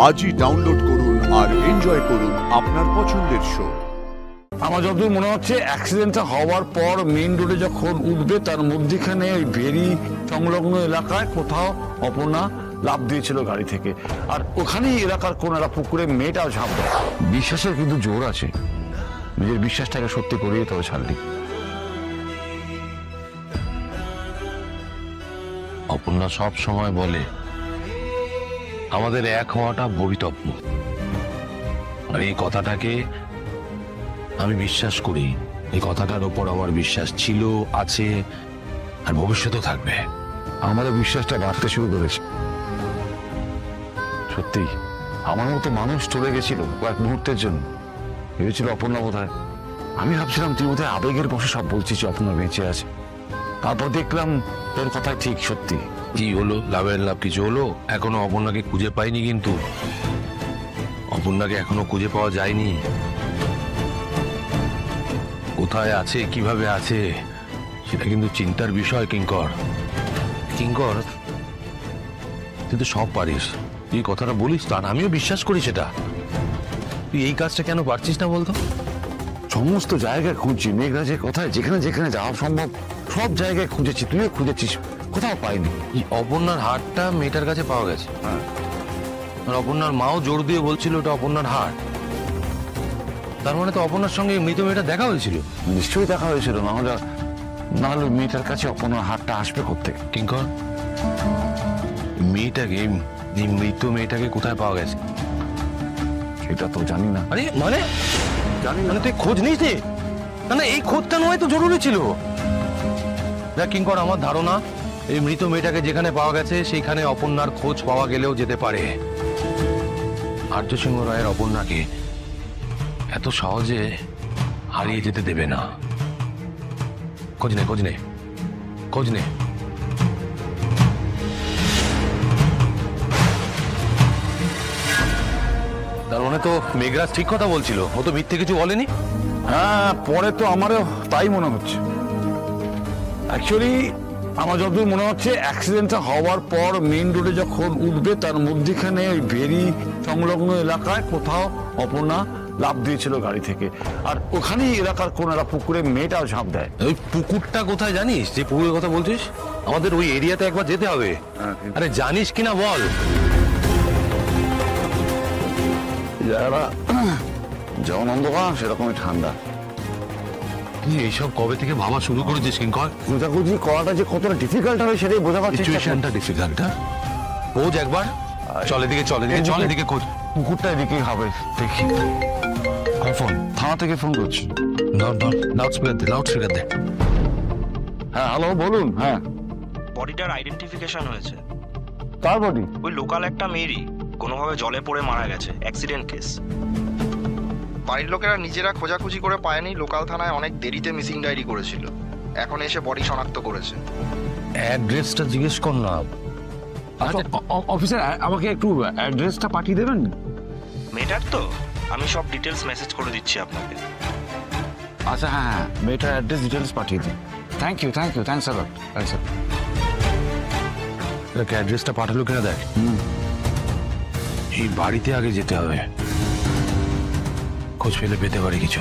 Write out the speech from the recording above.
আজই ডাউনলোড করুন আর এনজয় করুন আপনার পছন্দের শো। আমার যতদূর মনে হচ্ছে অ্যাক্সিডেন্টটা হওয়ার পর মেইন রোডে যখন উঠবে তার মধ্যখানে ওই ভেরি সংলগ্ন এলাকায় কোথাও অপর্ণা লাফ দিয়েছিল গাড়ি থেকে, আর ওখানেই এলাকার কোন একটা পুকুরে মেয়েটাও ঝাঁপ দেয়। বিশ্বাসের কিন্তু জোর আছে, নিজের বিশ্বাসটাকে সত্যি করিয়ে তবে ছাড়লি। অপর্ণা সব সময় বলে আমাদের এক হওয়াটা ভবিতব্য, আর এই কথাটাকে আমি বিশ্বাস করি। এই কথাটার ওপর আমার বিশ্বাস ছিল, আছে, আর ভবিষ্যতেও থাকবে। আমারও বিশ্বাসটা বাড়তে শুরু করেছে। সত্যি আমার মতো মানুষ চলে গেছিল কয়েক মুহূর্তের জন্য, ভেবেছিল অপর্ণা বোধহয়। আমি ভাবছিলাম তুই বোধহয় আবেগের বসে সব বলছিস, অপর্ণা বেঁচে আছে। তারপর দেখলাম তোর কথাই ঠিক, সত্যি। কি হলো? লাভের লাভ কিছু হলো? এখনো অপর্ণাকে খুঁজে পাইনি, কিন্তু অপর্ণাকে এখনো খুঁজে পাওয়া যায়নি। কোথায় আছে, কিভাবে আছে, সেটা কিন্তু চিন্তার বিষয়। কিঙ্কর, কিঙ্কর, তুই তো সব পারিস, তুই কথাটা বলিস, তার আমিও বিশ্বাস করি সেটা। তুই এই কাজটা কেন পারছিস না বলতো? সমস্ত জায়গায় খুঁজছি, মেঘরাজের কথায় যেখানে যেখানে যাওয়া সম্ভব সব জায়গায় খুঁজেছি, তুইও খুঁজেছিস, কোথাও পাইনি। এই অপর্ণার হারটা মেয়েটার কাছে পাওয়া গেছে। হ্যাঁ, আর অপর্ণার মাও জোর দিয়ে বলছিল ওটা অপর্ণার হার। তার মানে তো অপর্ণার সঙ্গে মৃত মেয়েটা দেখা হয়েছিল। নিশ্চয়ই দেখা হয়েছিল, না হলে মেয়েটার কাছে অপর্ণার হাতটা আসবে কোত্থেকে? কিঙ্কর, মেয়েটাকে, এই মৃত মেয়েটাকে কোথায় পাওয়া গেছে সেটা তো জানি না। আরে মানে জানি মানে তুই খোঁজ নিস নি? না না, এই খোঁজটা নয় তো জরুরি ছিল। দেখ কিঙ্কর, আমার ধারণা এই মৃত মেয়েটাকে যেখানে পাওয়া গেছে সেইখানে অপর্ণার খোঁজ পাওয়া গেলেও যেতে পারে। আর্য সিংহ রায়ের অপর্ণাকে এত সহজে হারিয়ে যেতে দেবে না। খোঁজ নে, খোঁজ নে, খোঁজ নে। তার মানে তো মেঘরাজ ঠিক কথা বলছিল, ও তো মিথ্যে কিছু বলেনি। হ্যাঁ, পরে তো আমারও তাই মনে হচ্ছে। অ্যাকচুয়ালি আমার যতদূর মনে হচ্ছে অ্যাক্সিডেন্টটা হওয়ার পর মেইন রোডে যখন উঠবে তার মধ্যখানে ওই ভেরি সংলগ্ন এলাকায় কোথাও অপর্ণা লাফ দিয়েছিল গাড়ি থেকে, আর ওখানেই এলাকার কোন একটা পুকুরে মেয়েটাও ঝাঁপ দেয়। ওই পুকুরটা কোথায় জানিস? যে পুকুরের কথা বলছিস, আমাদের ওই এরিয়াতে একবার যেতে হবে। আরে জানিস কিনা বল। জায়গাটা যেমন অন্ধকার সেরকমই ঠান্ডা। তুই এইসব কবে থেকে ভাবা শুরু করেছিস কিঙ্কর? খোঁজাখুঁজি করাটা যে কতটা ডিফিকাল্ট হবে সেটাই বোঝা পাচ্ছি। সিচুয়েশনটা ডিফিকাল্ট। খোঁজ একবার, চল এদিকে, চল এদিকে, চল এদিকে খোঁজ। পুকুরটা এদিকেই হবে, দেখি। ফোন থানা থেকে ফোন করছি। লাউড স্পিকার দে, লাউড স্পিকার দে। হ্যাঁ, হ্যালো, বলুন। হ্যাঁ, বডিটার আইডেন্টিফিকেশন হয়েছে। কার বডি? ওই লোকাল একটা মেয়েরই, কোনোভাবে জলে পড়ে মারা গেছে, অ্যাক্সিডেন্ট কেস। বাড়ির লোকেরা নিজেরা খোঁজাখুঁজি করে পায়নি, লোকাল থানায় অনেক দেরিতে মিসিং ডায়েরি করেছিল, এখন এসে বডি শনাক্ত করেছে। অ্যাড্রেসটা জিজ্ঞেস কর না। আচ্ছা অফিসার, আমাকে একটু অ্যাড্রেসটা পাঠিয়ে দেবেন? মেয়েটার তো আমি সব ডিটেলস মেসেজ করে দিচ্ছি আপনাকে। আচ্ছা, হ্যাঁ, মেয়েটার অ্যাড্রেস ডিটেলস পাঠিয়ে দিন। Thank you, thanks a lot. আচ্ছা, অ্যাড্রেসটা পাঠালো কিনা দেখ। এই বাড়িতে আগে যেতে হবে, খোঁজ পেলে পেতে পারি কিছু।